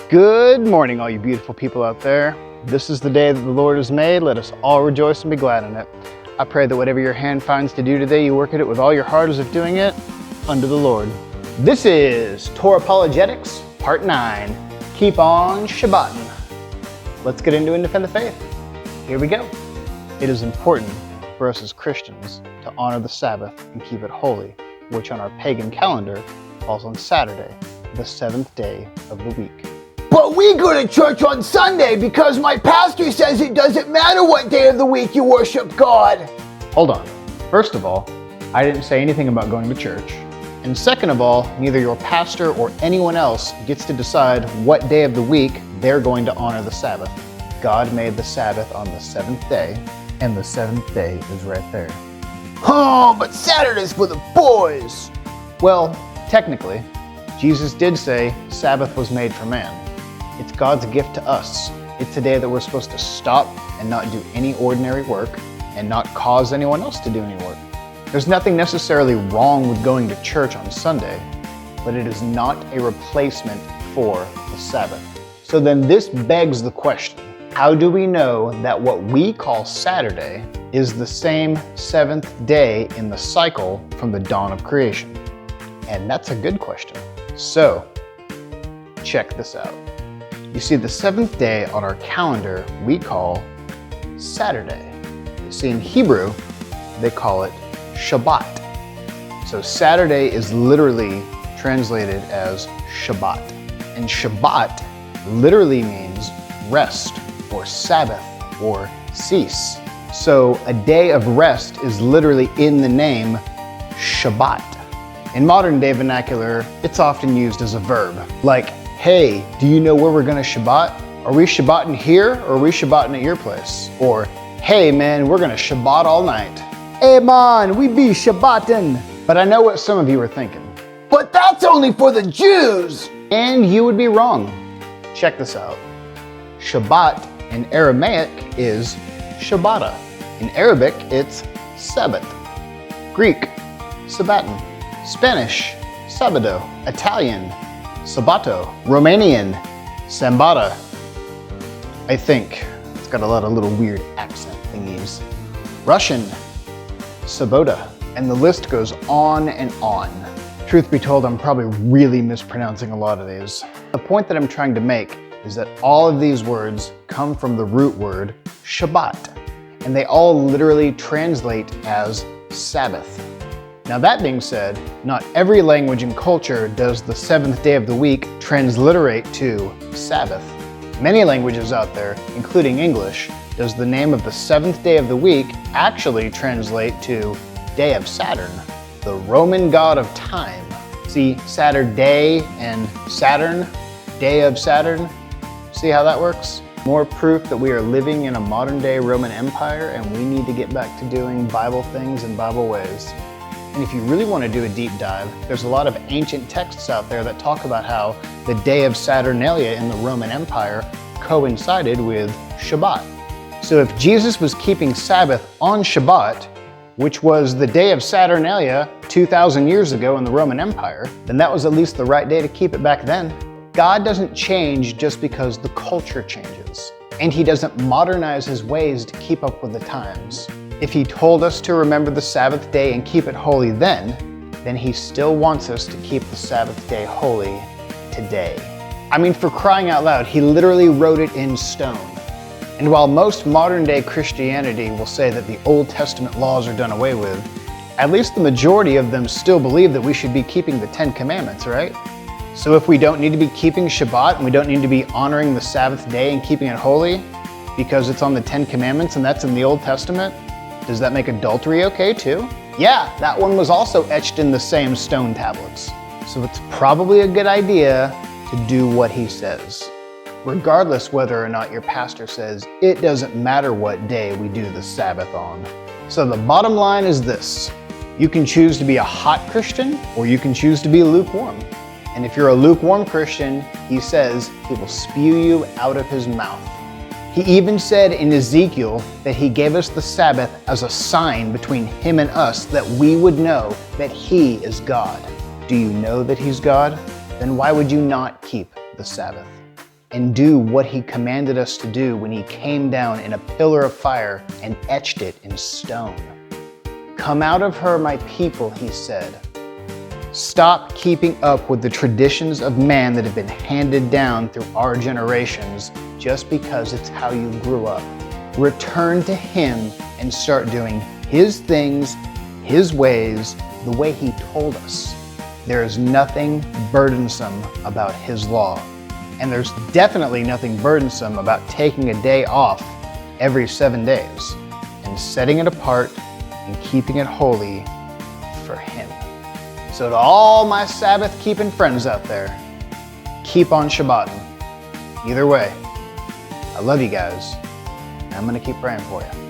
Good morning, all you beautiful people out there. This is the day that the Lord has made. Let us all rejoice and be glad in it. I pray that whatever your hand finds to do today, you work at it with all your heart as if doing it unto the Lord. This is Torah-Pologetics, Part 9. Keep on Shabbatin. Let's get into and defend the faith. Here we go. It is important for us as Christians to honor the Sabbath and keep it holy, which on our pagan calendar falls on Saturday, the seventh day of the week. But we go to church on Sunday because my pastor says it doesn't matter what day of the week you worship God. Hold on. First of all, I didn't say anything about going to church. And second of all, neither your pastor or anyone else gets to decide what day of the week they're going to honor the Sabbath. God made the Sabbath on the seventh day, and the seventh day is right there. Oh, but Saturday's for the boys. Well, technically, Jesus did say Sabbath was made for man. It's God's gift to us. It's a day that we're supposed to stop and not do any ordinary work and not cause anyone else to do any work. There's nothing necessarily wrong with going to church on Sunday, but it is not a replacement for the Sabbath. So then this begs the question, how do we know that what we call Saturday is the same seventh day in the cycle from the dawn of creation? And that's a good question. So, check this out. You see, the seventh day on our calendar we call Saturday. You see, in Hebrew, they call it Shabbat. So Saturday is literally translated as Shabbat. And Shabbat literally means rest or Sabbath or cease. So a day of rest is literally in the name Shabbat. In modern day vernacular, it's often used as a verb, like, hey, do you know where we're gonna Shabbat? Are we Shabbatin here or are we Shabbatin at your place? Or, hey man, we're gonna Shabbat all night. Hey man, we be Shabbatin. But I know what some of you are thinking. But that's only for the Jews. And you would be wrong. Check this out. Shabbat in Aramaic is Shabbata. In Arabic, it's Sabbath. Greek, Sabbatin. Spanish, Sabado. Italian, Sabato. Romanian, Sambata. I think it's got a lot of little weird accent thingies. Russian, Sabota. And the list goes on and on. Truth be told, I'm probably really mispronouncing a lot of these. The point that I'm trying to make is that all of these words come from the root word Shabbat, and they all literally translate as Sabbath. Now that being said, not every language and culture does the seventh day of the week transliterate to Sabbath. Many languages out there, including English, does the name of the seventh day of the week actually translate to Day of Saturn, the Roman god of time. See, Saturday and Saturn, Day of Saturn. See how that works? More proof that we are living in a modern day Roman Empire and we need to get back to doing Bible things in Bible ways. And if you really want to do a deep dive, there's a lot of ancient texts out there that talk about how the day of Saturnalia in the Roman Empire coincided with Shabbat. So if Jesus was keeping Sabbath on Shabbat, which was the day of Saturnalia 2,000 years ago in the Roman Empire, then that was at least the right day to keep it back then. God doesn't change just because the culture changes, and he doesn't modernize his ways to keep up with the times. If he told us to remember the Sabbath day and keep it holy then he still wants us to keep the Sabbath day holy today. I mean, for crying out loud, he literally wrote it in stone. And while most modern day Christianity will say that the Old Testament laws are done away with, at least the majority of them still believe that we should be keeping the 10 Commandments, right? So if we don't need to be keeping Shabbat and we don't need to be honoring the Sabbath day and keeping it holy because it's on the 10 Commandments and that's in the Old Testament, does that make adultery okay too? Yeah, that one was also etched in the same stone tablets. So it's probably a good idea to do what he says, regardless whether or not your pastor says it doesn't matter what day we do the Sabbath on. So the bottom line is this: you can choose to be a hot Christian or you can choose to be lukewarm. And if you're a lukewarm Christian, he says he will spew you out of his mouth. He even said in Ezekiel that he gave us the Sabbath as a sign between him and us that we would know that he is God. Do you know that he's God? Then why would you not keep the Sabbath? and do what he commanded us to do when he came down in a pillar of fire and etched it in stone. Come out of her, my people, he said. Stop keeping up with the traditions of man that have been handed down through our generations just because it's how you grew up. Return to him and start doing his things, his ways, the way he told us. There is nothing burdensome about his law. And there's definitely nothing burdensome about taking a day off every 7 days and setting it apart and keeping it holy for him. So to all my Sabbath-keeping friends out there, keep on Shabbatin. Either way, I love you guys, and I'm going to keep praying for you.